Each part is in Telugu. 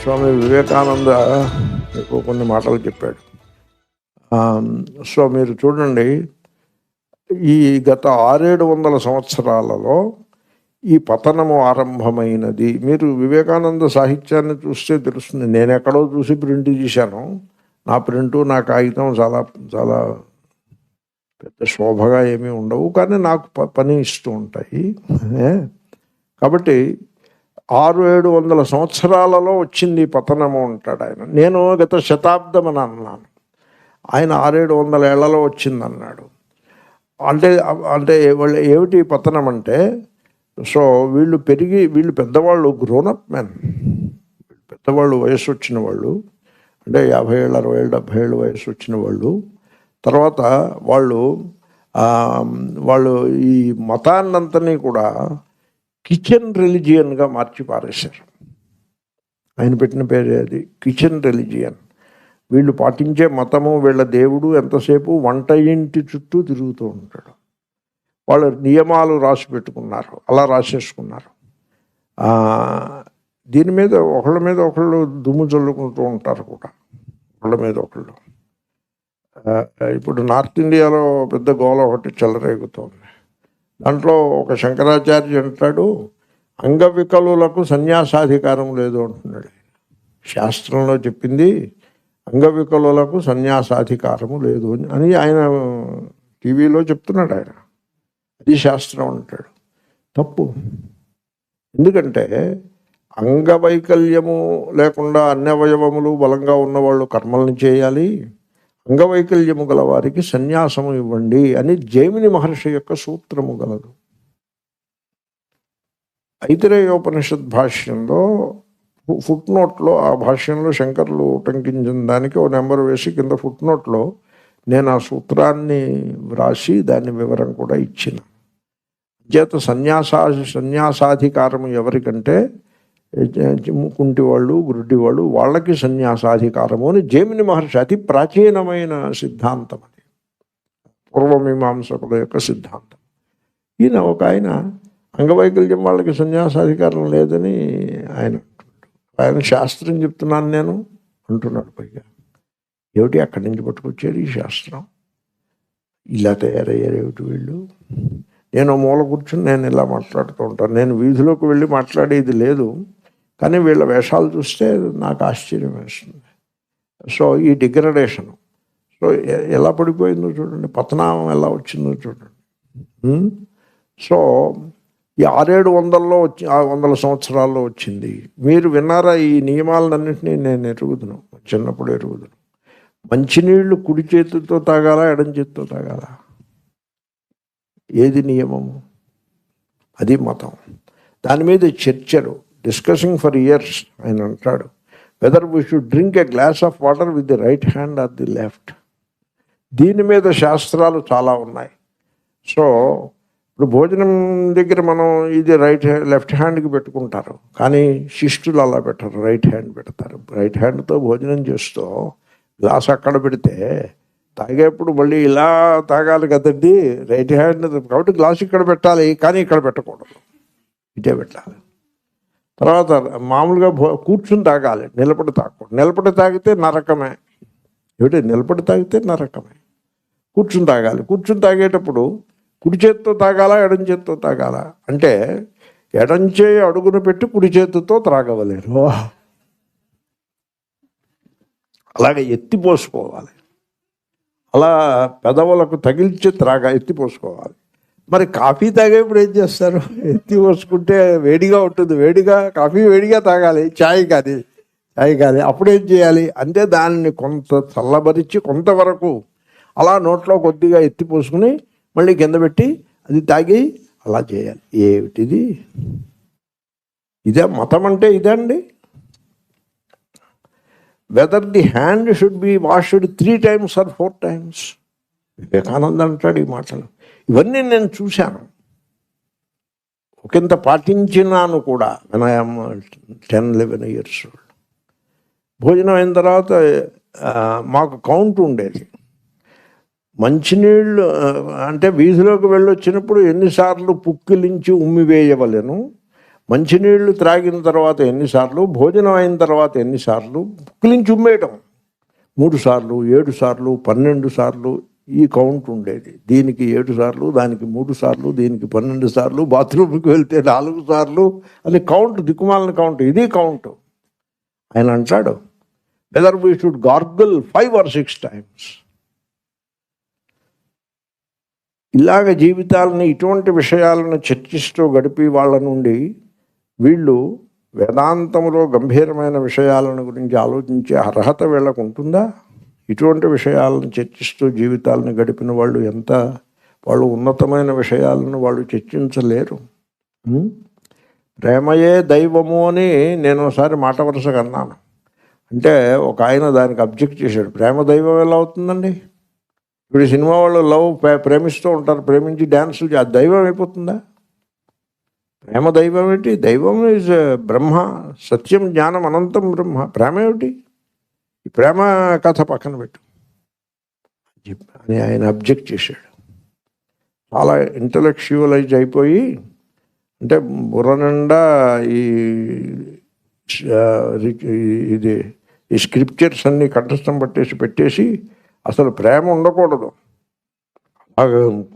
స్వామి వివేకానంద మీకు కొన్ని మాటలు చెప్పాడు. సో మీరు చూడండి, ఈ గత 600-700 సంవత్సరాలలో ఈ పతనము ఆరంభమైనది. మీరు వివేకానంద సాహిత్యాన్ని చూస్తే తెలుస్తుంది. నేను ఎక్కడో చూసి ప్రింట్ చేశాను. నా ప్రింటు నా కాగితం చాలా చాలా పెద్ద శోభగా ఏమీ ఉండవు, కానీ నాకు పని ఇస్తూ ఉంటాయి. కాబట్టి 600-700 సంవత్సరాలలో వచ్చింది పతనము అంటాడు ఆయన. నేను గత శతాబ్దం అని అన్నాను, ఆయన 600-700 ఏళ్లలో వచ్చిందన్నాడు. అంటే అంటే వాళ్ళు ఏమిటి పతనం అంటే, సో వీళ్ళు పెద్దవాళ్ళు, గ్రోనప్ మెన్, పెద్దవాళ్ళు, వయసు వచ్చిన వాళ్ళు, అంటే 50 ఏళ్ళు 60 ఏళ్ళు 70 ఏళ్ళు వయసు వచ్చిన వాళ్ళు. తర్వాత వాళ్ళు ఈ మతాన్నంతని కూడా కిచెన్ రిలిజియన్గా మార్చి పారేశారు. ఆయన పెట్టిన పేరే అది, కిచెన్ రిలిజియన్. వీళ్ళు పాటించే మతము, వీళ్ళ దేవుడు ఎంతసేపు వంట ఇంటి చుట్టూ తిరుగుతూ ఉంటాడు. వాళ్ళు నియమాలు రాసి పెట్టుకున్నారు, అలా రాసేసుకున్నారు. దీని మీద ఒకళ్ళ మీద ఒకళ్ళు దుమ్ము చల్లుకుంటూ ఉంటారు కూడా, ఒకళ్ళ మీద ఒకళ్ళు. ఇప్పుడు నార్త్ ఇండియాలో పెద్ద గోల ఒకటి చెలరేగుతోంది. దాంట్లో ఒక శంకరాచార్య అంటాడు, అంగవికలులకు సన్యాసాధికారం లేదు అంటున్నాడు. శాస్త్రంలో చెప్పింది అంగవికలులకు సన్యాసాధికారము లేదు అని ఆయన టీవీలో చెప్తున్నాడు. ఆయన అది శాస్త్రం అంటాడు. తప్పు. ఎందుకంటే అంగవైకల్యము లేకుండా అన్ని అవయవములు బలంగా ఉన్నవాళ్ళు కర్మల్ని చేయాలి, అంగవైకల్యము గల వారికి సన్యాసము ఇవ్వండి అని జైమిని మహర్షి యొక్క సూత్రము గలదు. ఐతిరేయోపనిషత్ భాష్యంలో ఫుట్ నోట్లో, ఆ భాష్యంలో శంకర్లు ఉటంకించిన దానికి ఓ నెంబర్ వేసి కింద ఫుట్ నోట్లో నేను ఆ సూత్రాన్ని వ్రాసి దాని వివరం కూడా ఇచ్చిన. చేత సన్యాసాధికారము ఎవరికంటే కుంటివాళ్ళు, గుడ్డివాళ్ళు, వాళ్ళకి సన్యాసాధికారము అని జైమిని మహర్షి, అతి ప్రాచీనమైన సిద్ధాంతం అది, పూర్వమీమాంసకుల యొక్క సిద్ధాంతం. ఈయన ఒక ఆయన అంగవైకల్యం వాళ్ళకి సన్యాసాధికారం లేదని ఆయన అంటున్నాడు. ఆయన శాస్త్రం చెప్తున్నాను నేను అంటున్నాడు. పైగా ఏమిటి అక్కడి నుంచి పట్టుకొచ్చారు ఈ శాస్త్రం? ఇలా తయారయ్యారు ఏమిటి వీళ్ళు? నేను మూల కూర్చుని నేను ఇలా మాట్లాడుతూ ఉంటాను. నేను వీధిలోకి వెళ్ళి మాట్లాడేది లేదు, కానీ వీళ్ళ వేషాలు చూస్తే నాకు ఆశ్చర్యం వేస్తుంది. సో ఈ డిగ్రడేషను, సో ఎలా పడిపోయిందో చూడండి, పతనం ఎలా వచ్చిందో చూడండి. సో ఈ 600-700లో 100 సంవత్సరాల్లో వచ్చింది. మీరు విన్నారా ఈ నియమాలన్నింటినీ? నేను ఎరుగుదును, చిన్నప్పుడు ఎరుగుదును. మంచినీళ్ళు కుడి చేతితో తాగాల, ఎడం చేతితో తాగాల? ఏది నియమము? అది మతం. దాని మీద చర్చలు, డిస్కసింగ్ ఫర్ ఇయర్స్. ఆయన అంటాడు, whether we should drink a glass of water with the right hand or the left. దీని మీద శాస్త్రాలు చాలా ఉన్నాయి. సో ఇప్పుడు భోజనం దగ్గర మనం ఇది లెఫ్ట్ హ్యాండ్కి పెట్టుకుంటారు, కానీ శిష్టులు అలా పెట్టరు, రైట్ హ్యాండ్ పెడతారు. రైట్ హ్యాండ్తో భోజనం చేస్తూ గ్లాస్ అక్కడ పెడితే తాగేప్పుడు మళ్ళీ ఇలా తాగాలి కదండి, రైట్ హ్యాండ్. కాబట్టి గ్లాస్ ఇక్కడ పెట్టాలి, కానీ ఇక్కడ పెట్టకూడదు, ఇటే పెట్టాలి. తర్వాత మామూలుగా కూర్చుని తాగాలి, నిలబడి తాగకూడదు. నిలబడి తాగితే నరకమే. ఏమిటి? నిలబడి తాగితే నరకమే. కూర్చుని తాగాలి. కూర్చుని తాగేటప్పుడు కుడి చేతితో తాగాల, ఎడం చేతితో తాగాల అంటే ఎడం చేయి అడుగును పెట్టి కుడి చేతితో త్రాగవలేరు. అలాగే ఎత్తిపోసుకోవాలి, అలా పెదవులకు తగిలించి ఎత్తిపోసుకోవాలి. మరి కాఫీ తాగేప్పుడు ఏం చేస్తారు? ఎత్తి పోసుకుంటే వేడిగా ఉంటుంది, కాఫీ వేడిగా తాగాలి, ఛాయ్ కాదు. అప్పుడేం చేయాలి అంటే దాన్ని కొంత చల్లబరిచి కొంతవరకు అలా నోట్లో కొద్దిగా ఎత్తి పోసుకుని మళ్ళీ కింద పెట్టి అది తాగి అలా చేయాలి. ఏమిటిది? ఇదే మతం అంటే? ఇదండి. Whether the hand should be washed 3 times or 4 times. Vivekananda అంటాడు ఈ మాటలు. ఇవన్నీ నేను చూశాను, ఒకంత పాటించినాను కూడా. when I am 10-11 years old. భోజనం అయిన తర్వాత మాకు కౌంట్ ఉండేది. మంచినీళ్ళు అంటే వీధిలోకి వెళ్ళొచ్చినప్పుడు ఎన్నిసార్లు పుక్కిలించి ఉమ్మివేయవలెను, మంచినీళ్లు త్రాగిన తర్వాత ఎన్నిసార్లు, భోజనం అయిన తర్వాత ఎన్నిసార్లు పుక్కిలించి ఉమ్మేయటం. 3 సార్లు, 7 సార్లు, 12 సార్లు ఈ కౌంట్ ఉండేది. దీనికి 7 సార్లు, దానికి 3 సార్లు, దీనికి 12 సార్లు, బాత్రూమ్కి వెళ్తే 4 సార్లు అని కౌంట్, దిక్కుమాలని కౌంట్. ఇది కౌంట్. ఆయన అంటాడు, whether we should gargle 5 or 6 times. ఇలాగ జీవితాలని ఇటువంటి విషయాలను చర్చిస్తూ గడిపి వాళ్ళ నుండి వీళ్ళు వేదాంతంలో గంభీరమైన విషయాలను గురించి ఆలోచించే అర్హత వీళ్ళకు ఉంటుందా? ఇటువంటి విషయాలను చర్చిస్తూ జీవితాలను గడిపిన వాళ్ళు వాళ్ళు ఉన్నతమైన విషయాలను వాళ్ళు చర్చించలేరు. ప్రేమయే దైవము అని నేను ఒకసారి మాట వరుసగా అన్నాను. అంటే ఒక ఆయన దానికి అబ్జెక్ట్ చేశాడు, ప్రేమ దైవం ఎలా అవుతుందండి? ఇప్పుడు సినిమా వాళ్ళు ప్రేమిస్తూ ఉంటారు, ప్రేమించి డ్యాన్సులు అది దైవం అయిపోతుందా? ప్రేమ దైవం ఏంటి? దైవం ఈజ్ బ్రహ్మ, సత్యం, జ్ఞానం, అనంతం బ్రహ్మ. ప్రేమ ఏమిటి? ఈ ప్రేమ కథ పక్కన పెట్టు అని ఆయన అబ్జెక్ట్ చేశాడు. చాలా ఇంటలెక్చువలైజ్ అయిపోయి, అంటే బుర్ర నిండా ఈ స్క్రిప్చర్స్ అన్నీ కంఠస్థం పెట్టేసి అసలు ప్రేమ ఉండకూడదు,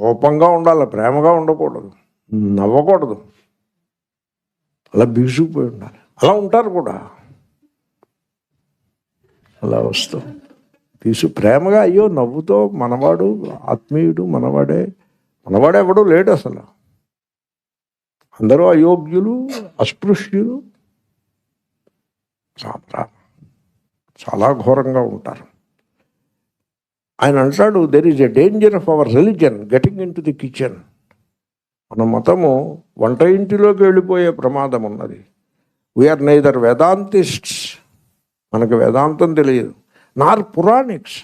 కోపంగా ఉండాలి, ప్రేమగా ఉండకూడదు, నవ్వకూడదు, అలా బిగుసుకుపోయి ఉండాలి. అలా ఉంటారు కూడా, అలా వస్తూ ప్రేమగా అయ్యో నవ్వుతో మనవాడు ఆత్మీయుడు, మనవాడే ఎవడూ లేడు అసలు. అందరూ అయోగ్యులు, అస్పృశ్యులు, చాలా ఘోరంగా ఉంటారు. ఆయన అంటాడు, there is a danger of our religion getting in to the kitchen. మన మతము వంట ఇంటిలోకి వెళ్ళిపోయే ప్రమాదం ఉన్నది. వీఆర్ నైదర్ వేదాంతిస్ట్స్, మనకు వేదాంతం తెలియదు, నార్ పురాణిక్స్,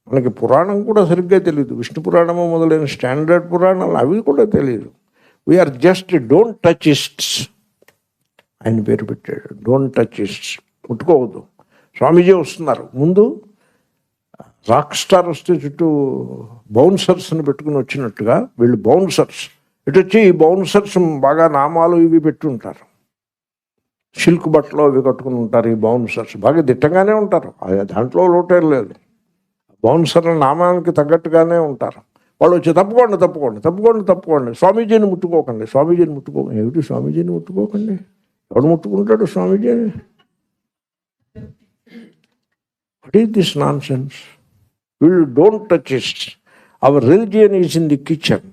మనకి పురాణం కూడా సరిగ్గా తెలియదు. విష్ణు పురాణము మొదలైన స్టాండర్డ్ పురాణాలు అవి కూడా తెలియదు. We are just don't touchists. ఆయన పేరు పెట్టాడు, డోంట్ టచిస్ట్స్, ముట్టుకోవద్దు. స్వామీజీ వస్తున్నారు, ముందు రాక్ స్టార్ వస్తే చుట్టూ బౌన్సర్స్ని పెట్టుకుని వచ్చినట్టుగా వీళ్ళు బౌన్సర్స్. ఇటు వచ్చి ఈ బౌన్సర్స్ బాగా నామాలు ఇవి పెట్టుంటారు, సిల్క్ బట్టలు అవి కట్టుకుని ఉంటారు. ఈ బౌన్సర్స్ బాగా దిట్టంగానే ఉంటారు, దాంట్లో లోటే లేదు. బౌన్సర్ల నామానికి తగ్గట్టుగానే ఉంటారు. వాళ్ళు వచ్చి తప్పుకోండి, స్వామీజీని ముట్టుకోకండి. ఏమిటి స్వామీజీని ముట్టుకోకండి? ఎవడు ముట్టుకుంటాడు స్వామీజీని? What is this nonsense? వీళ్ళు don't touch it. Our religion is in the kitchen,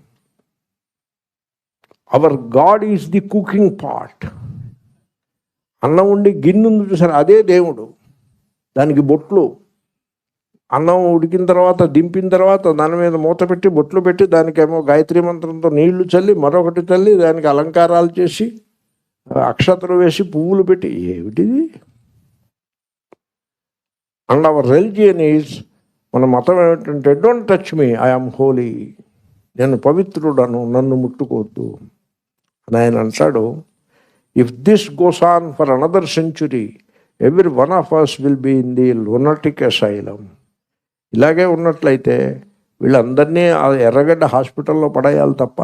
our god is the cooking pot. అన్నం ఉండి గిన్నె ఉంది చూసారు, అదే దేవుడు. దానికి బొట్లు, అన్నం ఉడికిన తర్వాత దింపిన తర్వాత దాని మీద మూత పెట్టి బొట్లు పెట్టి దానికేమో గాయత్రి మంత్రంతో నీళ్లు చల్లి మరొకటి చల్లి దానికి అలంకారాలు చేసి అక్షతలు వేసి పువ్వులు పెట్టి, ఏమిటిది? అండ్ అవర్ రిలిజియన్ ఈజ్, మన మతం ఏమిటంటే don't touch me, I'm holy, నేను పవిత్రుడను, నన్ను ముట్టుకోవద్దు అని ఆయన అంటాడు. If this goes on for another century, every one of us will be in the lunatic asylum. ఇలాగే ఉన్నట్లయితే వీళ్ళందరినీ ఆ ఎర్రగడ్డ హాస్పిటల్లో పడేయాలి తప్ప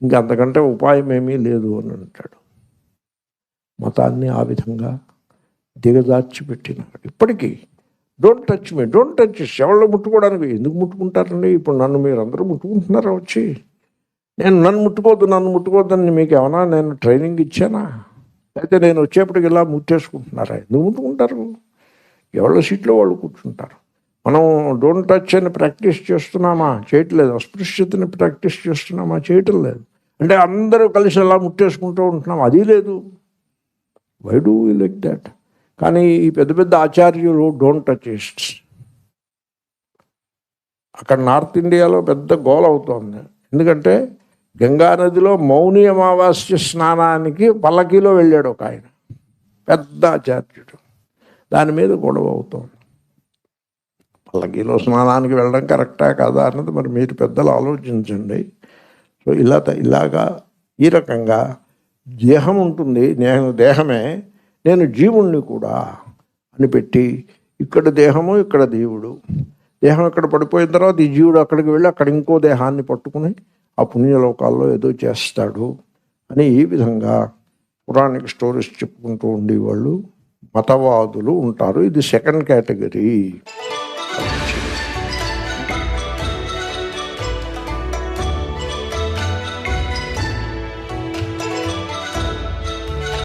ఇంకా అంతకంటే ఉపాయం ఏమీ లేదు అని అంటాడు. మతాన్ని ఆ విధంగా దిగజార్చి పెట్టినాడు. ఇప్పటికీ don't touch me, don't touch. ఎవరు ముట్టుకోవడానికి ఎందుకు ముట్టుకుంటారండి? ఇప్పుడు నన్ను మీరు అందరూ ముట్టుకుంటున్నారా వచ్చి? నన్ను ముట్టుకోవద్దని మీకు ఏమన్నా నేను ట్రైనింగ్ ఇచ్చానా? అయితే నేను వచ్చేప్పటికి ఇలా ముట్టేసుకుంటున్నారా? ఎందుకు ముట్టుకుంటారు? ఎవరి సీట్లో వాళ్ళు కూర్చుంటారు. మనం డోంట్ టచ్ అని ప్రాక్టీస్ చేస్తున్నామా? చేయట్లేదు. అస్పృశ్యతని ప్రాక్టీస్ చేస్తున్నామా? చేయటం లేదు. అంటే అందరూ కలిసి అలా ముట్టేసుకుంటూ ఉంటున్నాం, అది లేదు. Why do you like that? కానీ ఈ పెద్ద పెద్ద ఆచార్యులు డోంట్ టచ్ ఇట్స్. అక్కడ నార్త్ ఇండియాలో పెద్ద గోల అవుతోంది. ఎందుకంటే గంగా నదిలో మౌని అమావాస్య స్నానానికి పల్లకీలో వెళ్ళాడు ఒక ఆయన, పెద్ద ఆచార్యుడు. దాని మీద గొడవ అవుతోంది. పల్లకీలో స్నానానికి వెళ్ళడం కరెక్టా కాదా అన్నది మరి మీరు పెద్దలు ఆలోచించండి. సో ఇలాగా ఈ రకంగా దేహం ఉంటుంది, నేను దేహమే, నేను జీవుణ్ణి కూడా అని పెట్టి ఇక్కడ దేహము ఇక్కడ దేవుడు. దేహం ఇక్కడ పడిపోయిన తర్వాత ఈ జీవుడు అక్కడికి వెళ్ళి అక్కడ ఇంకో దేహాన్ని పట్టుకుని ఆ పుణ్యలోకాల్లో ఏదో చేస్తాడు అని ఈ విధంగా పురాణిక స్టోరీస్ చెప్పుకుంటూ ఉండేవాళ్ళు మతవాదులు ఉంటారు. ఇది సెకండ్ కేటగిరీ.